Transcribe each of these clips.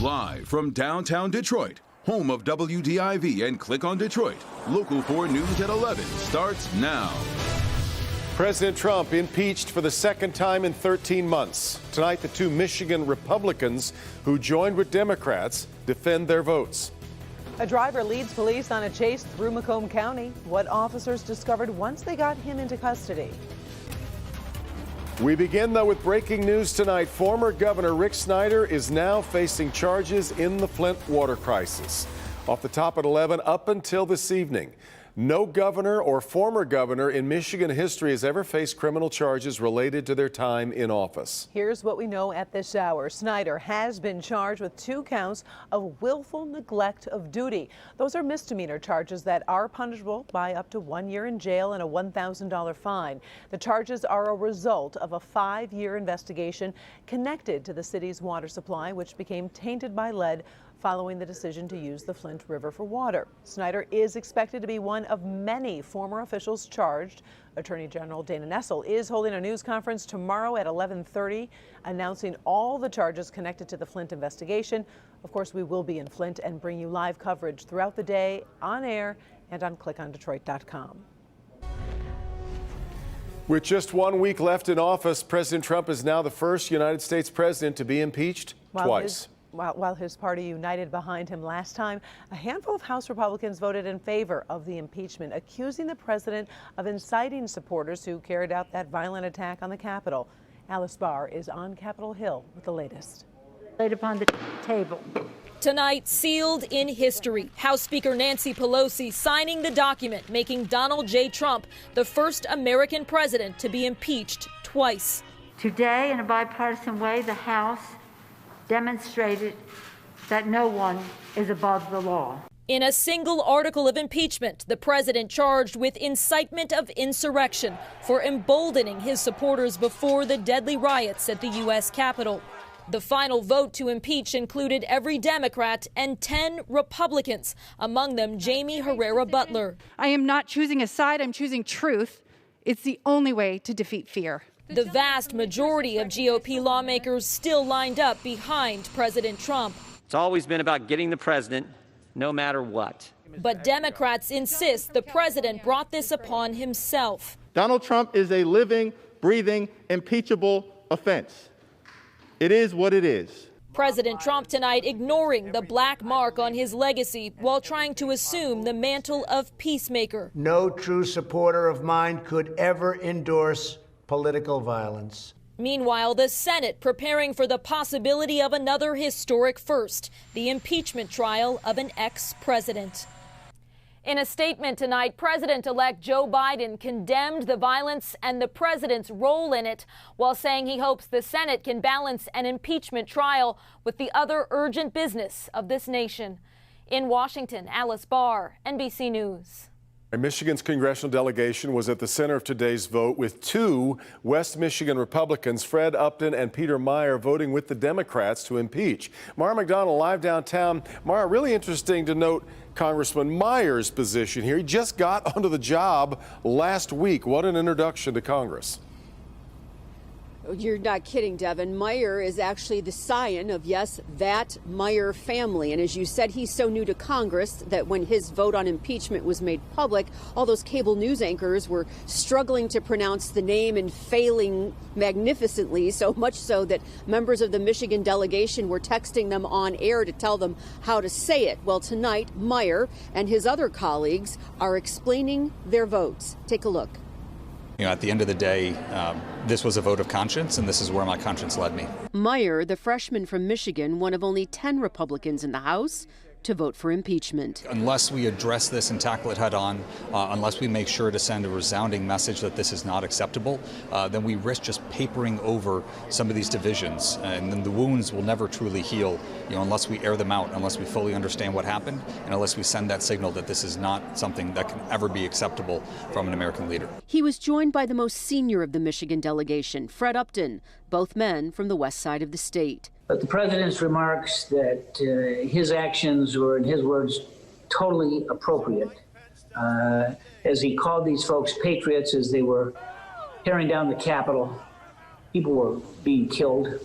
Live from downtown Detroit, home of WDIV and Click on Detroit, Local 4 News at 11 starts now. President Trump impeached for the second time in 13 months. Tonight, the two Michigan Republicans who joined with Democrats defend their votes. A driver leads police on a chase through Macomb County. What officers discovered once they got him into custody. We begin, though, with breaking news tonight. Former Governor Rick Snyder is now facing charges in the Flint water crisis. Off the top at 11, up until this evening, no governor or former governor in Michigan history has ever faced criminal charges related to their time in office. Here's what we know at this hour. Snyder has been charged with 2 counts of willful neglect of duty. Those are misdemeanor charges that are punishable by up to 1 year in jail and a $1,000 fine. The charges are a result of a 5-year investigation connected to the city's water supply, which became tainted by lead following the decision to use the Flint River for water. Snyder is expected to be one of many former officials charged. Attorney General Dana Nessel is holding a news conference tomorrow at 11:30, announcing all the charges connected to the Flint investigation. Of course, we will be in Flint and bring you live coverage throughout the day on air and on clickondetroit.com. With just 1 week left in office, President Trump is now the first United States president to be impeached twice. While his party united behind him last time, a handful of House Republicans voted in favor of the impeachment, accusing the president of inciting supporters who carried out that violent attack on the Capitol. Alice Barr is on Capitol Hill with the latest. Laid upon the table. Tonight, sealed in history, House Speaker Nancy Pelosi signing the document making Donald J. Trump the first American president to be impeached twice. Today, in a bipartisan way, the House demonstrated that no one is above the law. In a single article of impeachment, the president charged with incitement of insurrection for emboldening his supporters before the deadly riots at the U.S. Capitol. The final vote to impeach included every Democrat and 10 Republicans, among them Jamie Herrera Butler. I am not choosing a side, I'm choosing truth. It's the only way to defeat fear. The vast majority of GOP lawmakers still lined up behind President Trump. It's always been about getting the president, no matter what. But Democrats insist the president brought this upon himself. Donald Trump is a living, breathing, impeachable offense. It is what it is. President Trump tonight ignoring the black mark on his legacy while trying to assume the mantle of peacemaker. No true supporter of mine could ever endorse political violence. Meanwhile, the Senate preparing for the possibility of another historic first, the impeachment trial of an ex-president. In a statement tonight, President-elect Joe Biden condemned the violence and the president's role in it, while saying he hopes the Senate can balance an impeachment trial with the other urgent business of this nation. In Washington, Alice Barr, NBC News. Michigan's congressional delegation was at the center of today's vote, with 2 West Michigan Republicans, Fred Upton and Peter Meijer, voting with the Democrats to impeach. Mara McDonald live downtown. Mara, really interesting to note Congressman Meijer's position here. He just got onto the job last week. What an introduction to Congress. You're not kidding, Devin. Meijer is actually the scion of, yes, that Meijer family. And as you said, he's so new to Congress that when his vote on impeachment was made public, all those cable news anchors were struggling to pronounce the name and failing magnificently, so much so that members of the Michigan delegation were texting them on air to tell them how to say it. Well, tonight, Meijer and his other colleagues are explaining their votes. Take a look. You know, at the end of the day, this was a vote of conscience, and this is where my conscience led me. Meijer, the freshman from Michigan, one of only 10 Republicans in the House to vote for impeachment. Unless we address this and tackle it head on, unless we make sure to send a resounding message that this is not acceptable, then we risk just papering over some of these divisions, and then the wounds will never truly heal, unless we air them out, unless we fully understand what happened, and unless we send that signal that this is not something that can ever be acceptable from an American leader. He was joined by the most senior of the Michigan delegation, Fred Upton, both men from the west side of the state. But the president's remarks that his actions were, in his words, totally appropriate, as he called these folks patriots as they were tearing down the Capitol. People were being killed.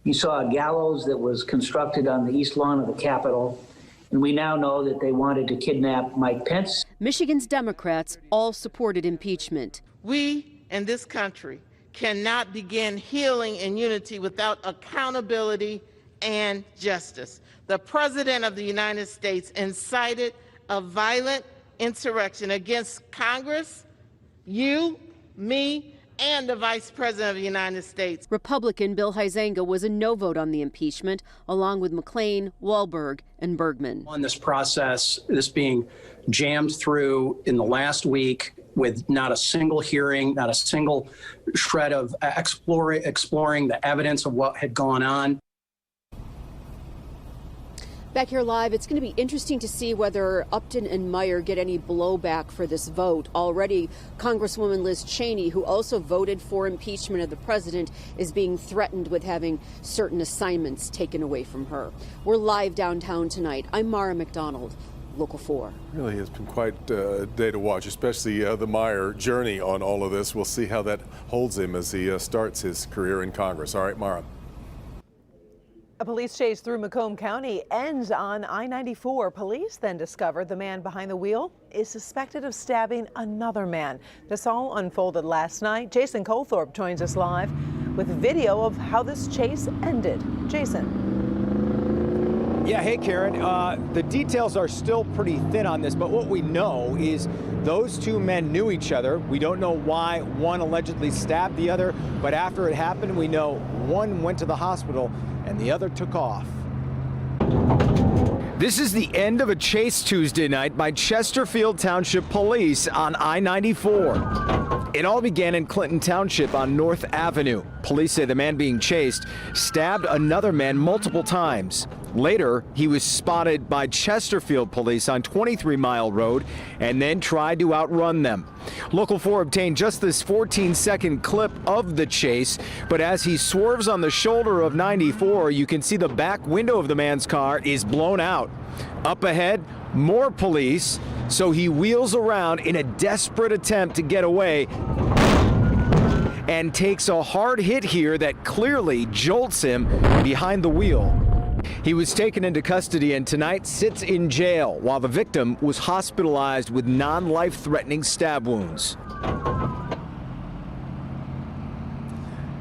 You saw a gallows that was constructed on the east lawn of the Capitol. And we now know that they wanted to kidnap Mike Pence. Michigan's Democrats all supported impeachment. We in this country cannot begin healing in unity without accountability and justice. The President of the United States incited a violent insurrection against Congress, you, me, and the Vice President of the United States. Republican Bill Huizenga was a no vote on the impeachment, along with McClain, Wahlberg, and Bergman. On this process, this being jammed through in the last week with not a single hearing, not a single shred of exploring the evidence of what had gone on. Back here live, it's going to be interesting to see whether Upton and Meyer get any blowback for this vote. Already, Congresswoman Liz Cheney, who also voted for impeachment of the president, is being threatened with having certain assignments taken away from her. We're live downtown tonight. I'm Mara McDonald, Local 4. Really has been quite a day to watch, especially the Meyer journey on all of this. We'll see how that holds him as he starts his career in Congress. All right, Mara. A police chase through Macomb County ends on I-94. Police then discover the man behind the wheel is suspected of stabbing another man. This all unfolded last night. Jason Colthorpe joins us live with video of how this chase ended. Jason. Yeah, hey Karen, the details are still pretty thin on this, but what we know is those two men knew each other. We don't know why one allegedly stabbed the other, but after it happened, we know one went to the hospital and the other took off. This is the end of a chase Tuesday night by Chesterfield Township Police on I-94. It all began in Clinton Township on North Avenue. Police say the man being chased stabbed another man multiple times. Later, he was spotted by Chesterfield police on 23 Mile Road and then tried to outrun them. Local 4 obtained just this 14-second clip of the chase, but as he swerves on the shoulder of 94, you can see the back window of the man's car is blown out. Up ahead, more police, so he wheels around in a desperate attempt to get away and takes a hard hit here that clearly jolts him behind the wheel. He was taken into custody and tonight sits in jail while the victim was hospitalized with non-life-threatening stab wounds.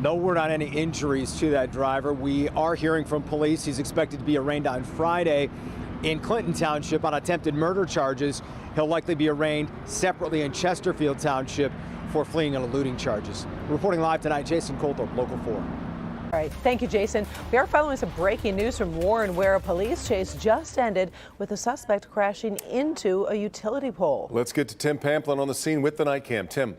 No word on any injuries to that driver. We are hearing from police. He's expected to be arraigned on Friday in Clinton Township on attempted murder charges. He'll likely be arraigned separately in Chesterfield Township for fleeing and eluding charges. Reporting live tonight, Jason Colthorpe, Local 4. All right, thank you, Jason. We are following some breaking news from Warren, where a police chase just ended with a suspect crashing into a utility pole. Let's get to Tim Pamplin on the scene with the night cam. Tim.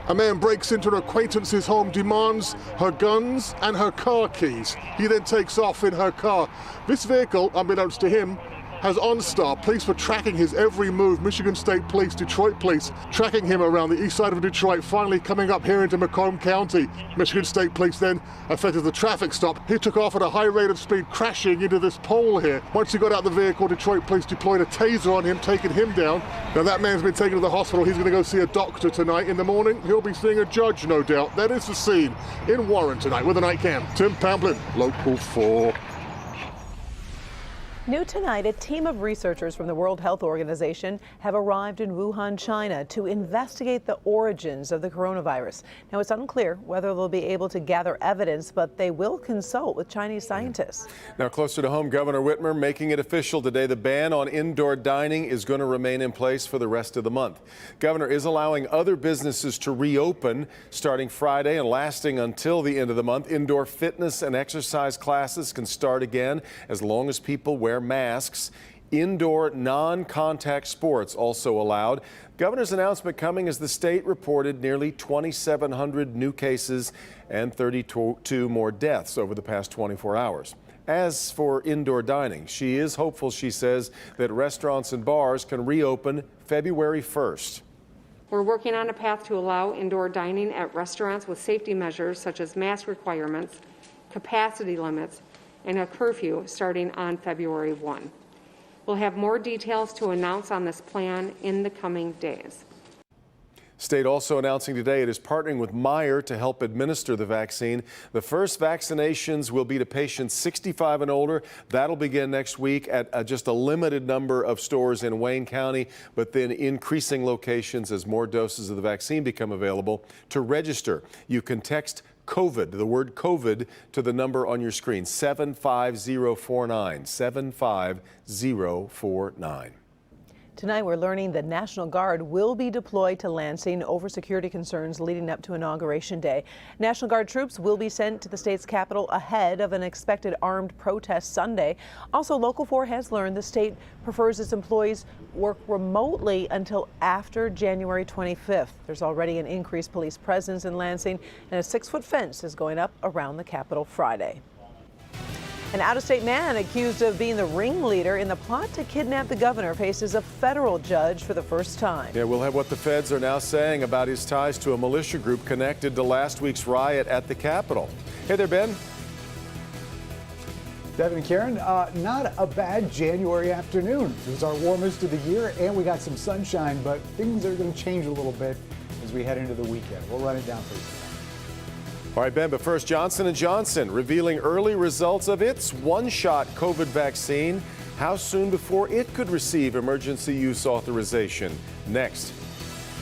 A man breaks into an acquaintance's home, demands her guns and her car keys. He then takes off in her car. This vehicle, unbeknownst to him, has OnStar. Police were tracking his every move. Michigan State Police, Detroit Police, tracking him around the east side of Detroit, finally coming up here into Macomb County. Michigan State Police then effected the traffic stop. He took off at a high rate of speed, crashing into this pole here. Once he got out the vehicle, Detroit Police deployed a taser on him, taking him down. Now that man's been taken to the hospital. He's going to go see a doctor tonight. In the morning, he'll be seeing a judge, no doubt. That is the scene in Warren tonight with a night cam. Tim Pamplin, Local 4. New tonight, a team of researchers from the World Health Organization have arrived in Wuhan, China to investigate the origins of the coronavirus. Now, it's unclear whether they'll be able to gather evidence, but they will consult with Chinese scientists. Now, closer to home, Governor Whitmer making it official today. The ban on indoor dining is going to remain in place for the rest of the month. Governor is allowing other businesses to reopen starting Friday and lasting until the end of the month. Indoor fitness and exercise classes can start again as long as people wear masks. Indoor non-contact sports also allowed. Governor's announcement coming as the state reported nearly 2,700 new cases and 32 more deaths over the past 24 hours. As for indoor dining, she is hopeful, she says, that restaurants and bars can reopen February 1st. We're working on a path to allow indoor dining at restaurants with safety measures such as mask requirements, capacity limits, and a curfew starting on February 1. We'll have more details to announce on this plan in the coming days. State also announcing today it is partnering with Meijer to help administer the vaccine. The first vaccinations will be to patients 65 and older. That'll begin next week at just a limited number of stores in Wayne County, but then increasing locations as more doses of the vaccine become available. To register, you can text COVID, the word COVID, to the number on your screen, 75049, 75049. Tonight, we're learning the National Guard will be deployed to Lansing over security concerns leading up to Inauguration Day. National Guard troops will be sent to the state's capital ahead of an expected armed protest Sunday. Also, Local 4 has learned the state prefers its employees work remotely until after January 25th. There's already an increased police presence in Lansing, and a 6-foot fence is going up around the Capitol Friday. An out-of-state man accused of being the ringleader in the plot to kidnap the governor faces a federal judge for the first time. Yeah, we'll have what the feds are now saying about his ties to a militia group connected to last week's riot at the Capitol. Hey there, Ben. Devin and Karen, not a bad January afternoon. It was our warmest of the year, and we got some sunshine, but things are going to change a little bit as we head into the weekend. We'll run it down for you. All right, Ben, but first, Johnson & Johnson revealing early results of its one-shot COVID vaccine. How soon before it could receive emergency use authorization? Next.